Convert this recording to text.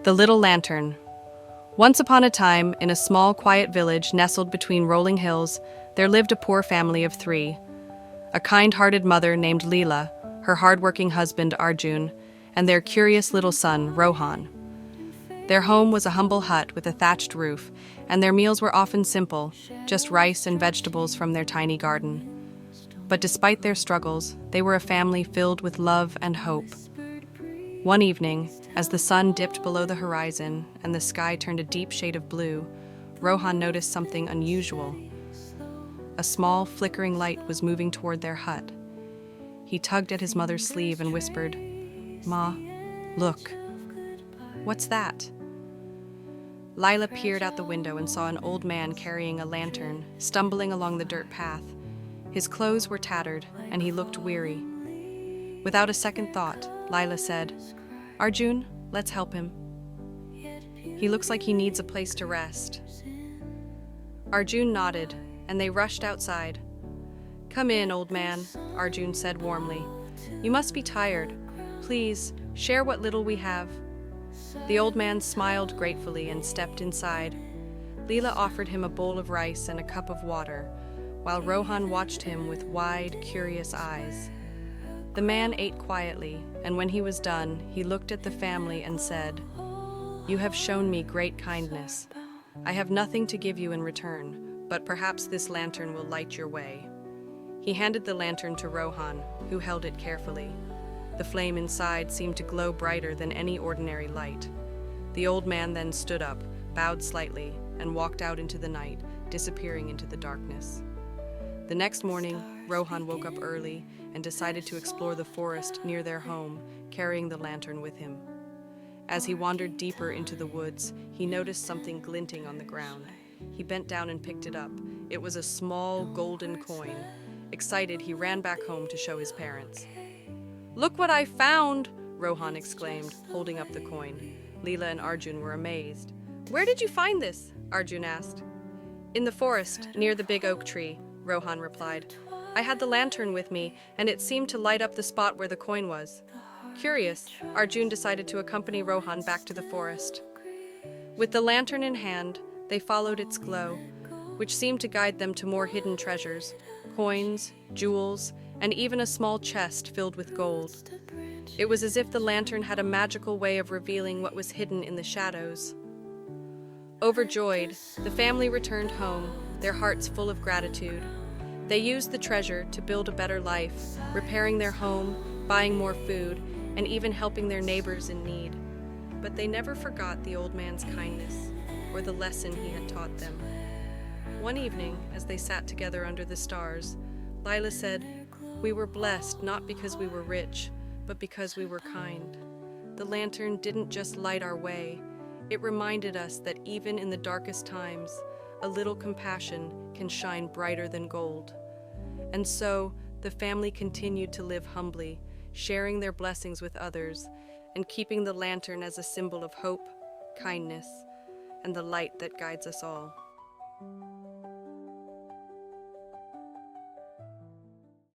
The Little Lantern. Once upon a time, in a small, quiet village nestled between rolling hills, there lived a poor family of three. A kind-hearted mother named Leela, her hard-working husband Arjun, and their curious little son, Rohan. Their home was a humble hut with a thatched roof, and their meals were often simple, just rice and vegetables from their tiny garden. But despite their struggles, they were a family filled with love and hope. One evening, as the sun dipped below the horizon and the sky turned a deep shade of blue, Rohan noticed something unusual. A small, flickering light was moving toward their hut. He tugged at his mother's sleeve and whispered, "Ma, look." "What's that?" Lila peered out the window and saw an old man carrying a lantern, stumbling along the dirt path. His clothes were tattered, and he looked weary. Without a second thought, Lila said, "Arjun, let's help him. He looks like he needs a place to rest." Arjun nodded, and they rushed outside. "Come in, old man," Arjun said warmly. "You must be tired. Please, share what little we have." The old man smiled gratefully and stepped inside. Leela offered him a bowl of rice and a cup of water, while Rohan watched him with wide, curious eyes. The man ate quietly, and when he was done, he looked at the family and said, "You have shown me great kindness. I have nothing to give you in return, but perhaps this lantern will light your way." He handed the lantern to Rohan, who held it carefully. The flame inside seemed to glow brighter than any ordinary light. The old man then stood up, bowed slightly, and walked out into the night, disappearing into the darkness. The next morning, Rohan woke up early and decided to explore the forest near their home, carrying the lantern with him. As he wandered deeper into the woods, he noticed something glinting on the ground. He bent down and picked it up. It was a small golden coin. Excited, he ran back home to show his parents. "Look what I found!" Rohan exclaimed, holding up the coin. Leela and Arjun were amazed. "Where did you find this?" Arjun asked. "In the forest, near the big oak tree," Rohan replied. "I had the lantern with me, and it seemed to light up the spot where the coin was." Curious, Arjun decided to accompany Rohan back to the forest. With the lantern in hand, they followed its glow, which seemed to guide them to more hidden treasures, coins, jewels, and even a small chest filled with gold. It was as if the lantern had a magical way of revealing what was hidden in the shadows. Overjoyed, the family returned home, their hearts full of gratitude. They used the treasure to build a better life, repairing their home, buying more food, and even helping their neighbors in need. But they never forgot the old man's kindness, or the lesson he had taught them. One evening, as they sat together under the stars, Lila said, "We were blessed not because we were rich, but because we were kind." The lantern didn't just light our way, it reminded us that even in the darkest times, a little compassion can shine brighter than gold. And so, the family continued to live humbly, sharing their blessings with others, and keeping the lantern as a symbol of hope, kindness, and the light that guides us all.